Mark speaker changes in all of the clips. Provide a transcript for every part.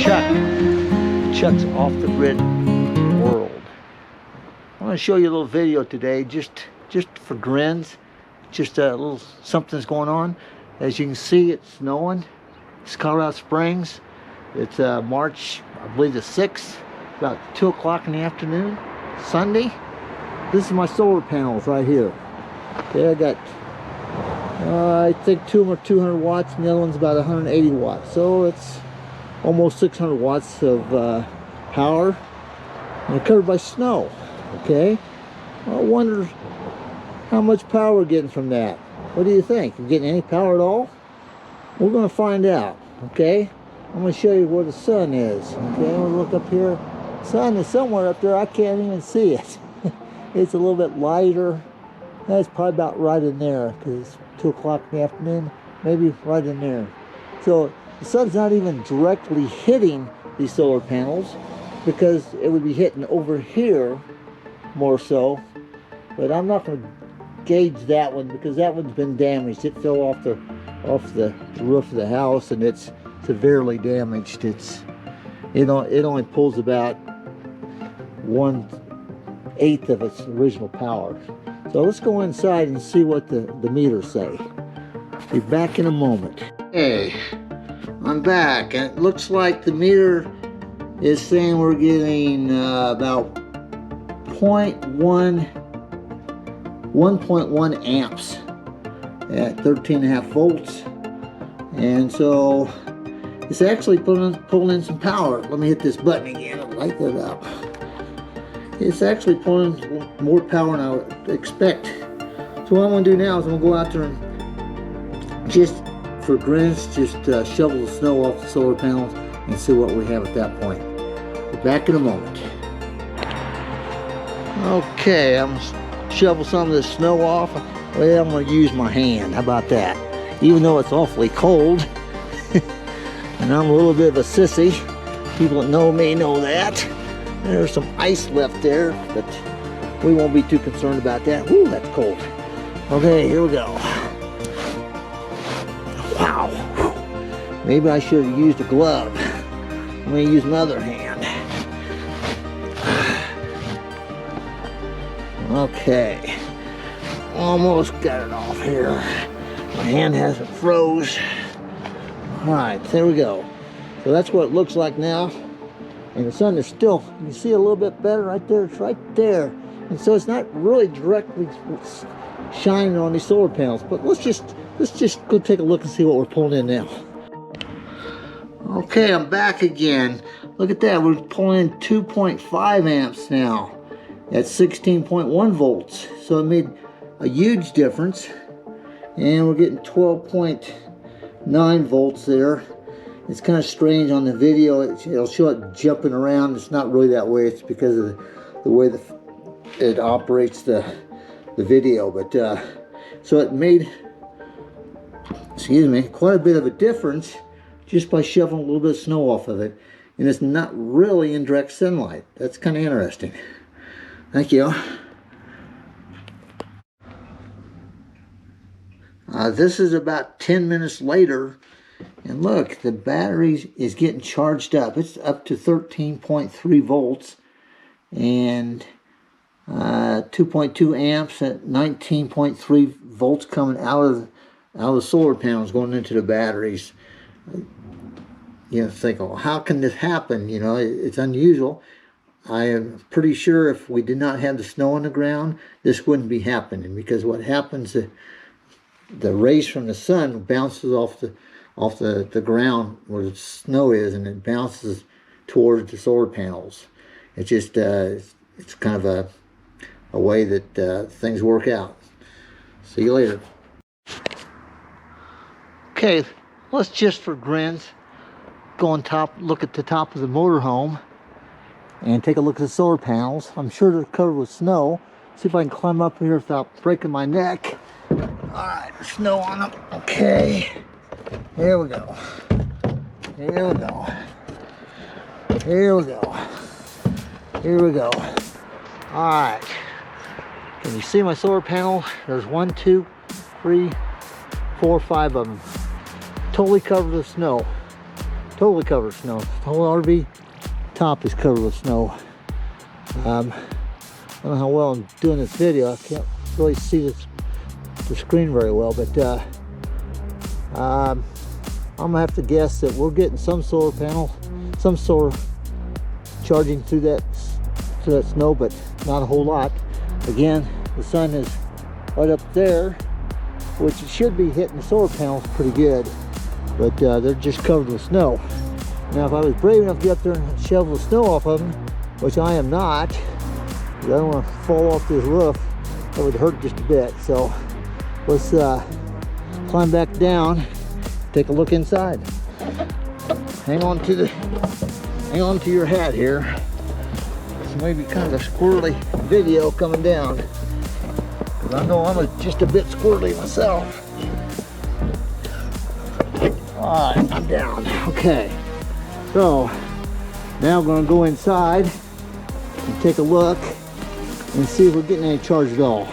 Speaker 1: Chuck's Off the Grid World. I want to show you a little video today, just for grins, just a little something's going on. As you can see, it's snowing. It's Colorado Springs. It's March, I believe the 6th, about 2 o'clock in the afternoon, Sunday. This is my solar panels right here. Okay, I got, I think 2 of them are 200 watts and the other one's about 180 watts. So it's almost 600 watts of power. And they're covered by snow. Okay, I wonder how much power we're getting from that. What do you think? Are we getting any power at all? We're going to find out. Okay, I'm going to show you where the sun is. Okay, we'll look up here. The sun is somewhere up there. I can't even see it. It's a little bit lighter. That's probably about right in there because it's 2 o'clock in the afternoon. Maybe right in there. So the sun's not even directly hitting these solar panels because it would be hitting over here more so. But I'm not going to gauge that one because that one's been damaged. It fell off the roof of the house and it's severely damaged. It only pulls about 1/8 of its original power. So let's go inside and see what the meters say. Be back in a moment. Hey, I'm back and it looks like the meter is saying we're getting about 1.1 amps at 13.5 volts, and so it's actually pulling in some power. Let me hit this button again and light that up. It's actually pulling more power than I would expect. So what I'm going to do now is I'm going to go out there and just for grins, just shovel the snow off the solar panels and see what we have at that point. Be back in a moment. Okay, I'm going to shovel some of this snow off. Well, I'm going to use my hand. How about that? Even though it's awfully cold. And I'm a little bit of a sissy. People that know me know that. There's some ice left there, but we won't be too concerned about that. Woo, that's cold. Okay, here we go. Wow. Maybe I should have used a glove. I'm going to use my other hand. Okay. Almost got it off here. My hand hasn't froze. Alright, there we go. So that's what it looks like now. And the sun is still, you can see a little bit better right there. It's right there. And so it's not really directly shining on these solar panels. But let's just go take a look and see what we're pulling in now. Okay, I'm back again. Look at that. We're pulling in 2.5 amps now at 16.1 volts. So it made a huge difference. And we're getting 12.9 volts there. It's kind of strange on the video. It'll show it jumping around. It's not really that way. It's because of the way it operates the video. But so it made, excuse me, quite a bit of a difference just by shoveling a little bit of snow off of it. And it's not really in direct sunlight. That's kind of interesting. Thank you. This is about 10 minutes later. And look, the battery is getting charged up. It's up to 13.3 volts and 2.2 amps at 19.3 volts coming out of the solar panels going into the batteries. You know, think, well, how can this happen? You know, it's unusual. I am pretty sure if we did not have the snow on the ground, this wouldn't be happening, because what happens, the rays from the sun bounces off the ground where the snow is, and it bounces towards the solar panels. It's just it's kind of a way that things work out. See you later. Okay, let's just for grins go on top, look at the top of the motorhome and take a look at the solar panels. I'm sure they're covered with snow. See if I can climb up here without breaking my neck. Alright, snow on them. Okay. Here we go. Here we go. Here we go. Here we go. Alright. Can you see my solar panel? There's 1, 2, 3, 4, 5 of them. Totally covered with snow. totally covered with snow. The whole RV top is covered with snow. I don't know how well I'm doing this video. I can't really see the screen very well, but I'm gonna have to guess that we're getting some solar panel, some solar charging through that snow, but not a whole lot. Again, the sun is right up there, which it should be hitting the solar panels pretty good, but they're just covered with snow. Now, if I was brave enough to get up there and shovel the snow off of them, which I am not, because I don't want to fall off this roof, that would hurt just a bit. So let's climb back down, take a look inside. Hang on to your hat here. This may be kind of a squirrely video coming down, because I know I'm just a bit squirrely myself. All right, I'm down. Okay, so now I'm going to go inside and take a look and see if we're getting any charge at all.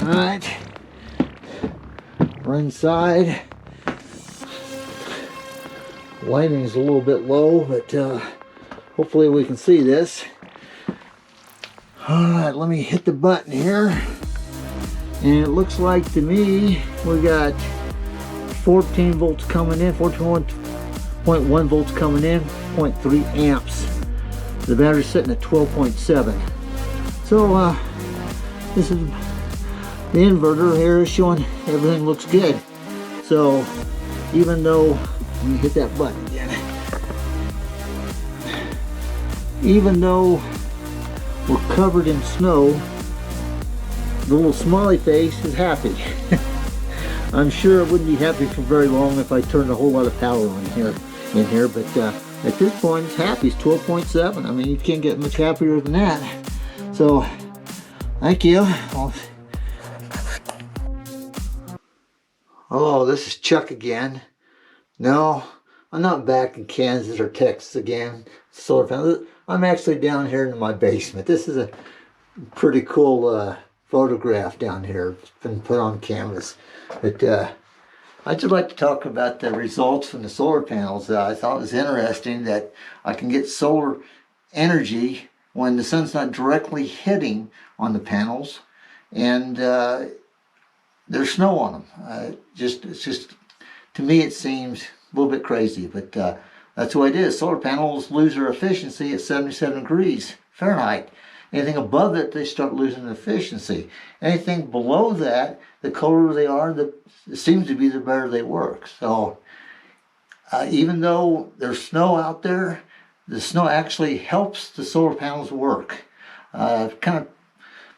Speaker 1: All right, we're inside. Lighting is a little bit low, but hopefully we can see this. All right, let me hit the button here. And it looks like to me we got 14 volts coming in, 14.1 volts coming in, 0.3 amps. The battery's sitting at 12.7. So this is the inverter here is showing everything looks good. So even though, let me hit that button again. Even though we're covered in snow, the little smiley face is happy. I'm sure it wouldn't be happy for very long if I turned a whole lot of power on in here, but at this point it's happy. It's 12.7. I mean, you can't get much happier than that. So thank you. Hello, this is Chuck again. No, I'm not back in Kansas or Texas again. Solar panel. I'm actually down here in my basement. This is a pretty cool photograph down here. It's been put on canvas. But I'd just like to talk about the results from the solar panels. I thought it was interesting that I can get solar energy when the sun's not directly hitting on the panels, and there's snow on them. It's just, to me, it seems a little bit crazy, but that's the way it is. Solar panels lose their efficiency at 77 degrees Fahrenheit. Anything above it, they start losing efficiency. Anything below that, the colder they are, it seems to be the better they work. So even though there's snow out there, the snow actually helps the solar panels work. I've kind of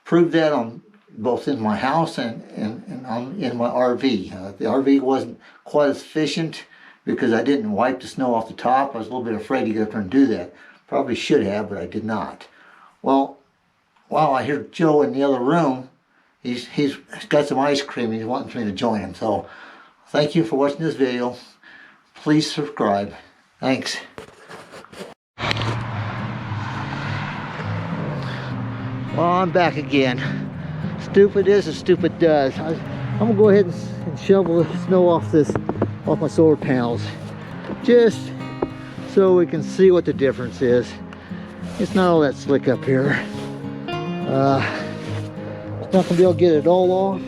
Speaker 1: proved that on both in my house and in my RV. The RV wasn't quite as efficient because I didn't wipe the snow off the top. I was a little bit afraid to get up there and do that. Probably should have, but I did not. Well, wow, I hear Joe in the other room. He's got some ice cream. He's wanting me to join him. So thank you for watching this video. Please subscribe. Thanks. Well, I'm back again. Stupid is as stupid does. I'm gonna go ahead and shovel the snow off my solar panels, just so we can see what the difference is. It's not all that slick up here. It's not gonna be able to get it all off,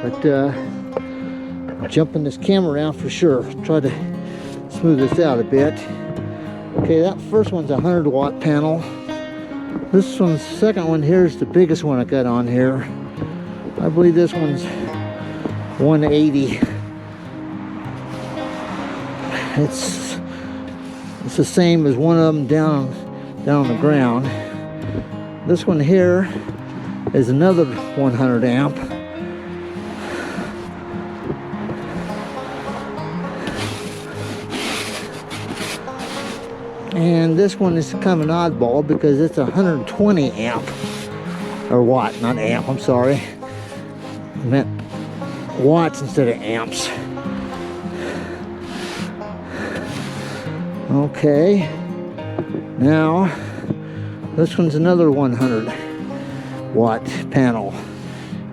Speaker 1: but I'm jumping this camera around for sure. Try to smooth this out a bit. Okay, that first one's a 100-watt panel. This one's second one here is the biggest one I got on here. I believe this one's 180. It's the same as one of them down on the ground. This one here is another 100 amp. And this one is kind of an oddball because it's 120 amp, or watt, not amp, I'm sorry. I meant watts instead of amps. Okay, now this one's another 100 watt panel.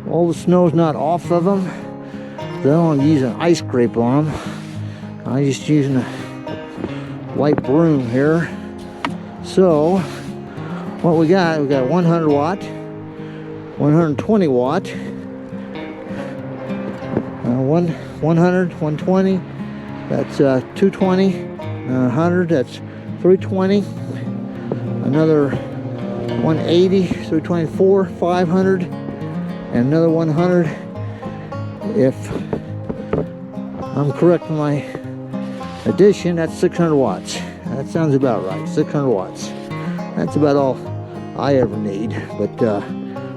Speaker 1: All the snow's not off of them, I don't want to use an ice scrape on them. I'm just using a light broom here. So what we got 100 watt, 120 watt, 100, 120, that's 220, 100, that's 320, another 180, 324, 500, and another 100. If I'm correct in my addition, that's 600 watts. That sounds about right, 600 watts. That's about all I ever need. But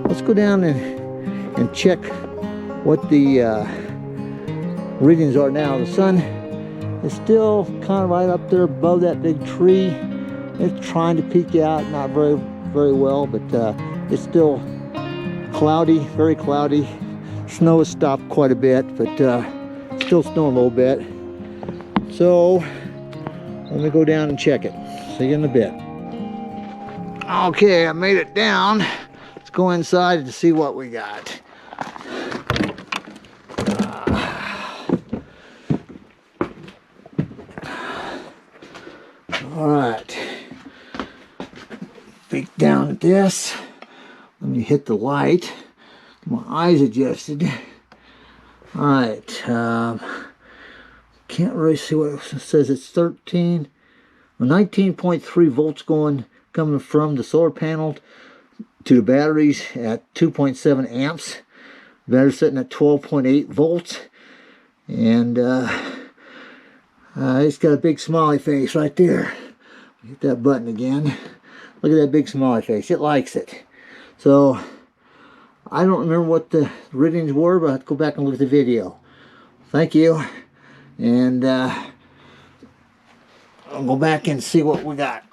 Speaker 1: let's go down and check what the readings are now. The sun is still kind of right up there above that big tree. It's trying to peek out, not very well, but it's still cloudy, very cloudy. Snow has stopped quite a bit, but still snowing a little bit. So let me go down and check it. See you in a bit. Okay, I made it down. Let's go inside to see what we got. All right. Peek down at this. Let me hit the light. My eyes adjusted. All right. Can't really see what it says. It's 19.3 volts coming from the solar panel to the batteries at 2.7 amps. The battery's sitting at 12.8 volts. And it's got a big smiley face right there. Hit that button again. Look at that big smiley face. It likes it. So I don't remember what the readings were, but I have to go back and look at the video. Thank you. And I'll go back and see what we got.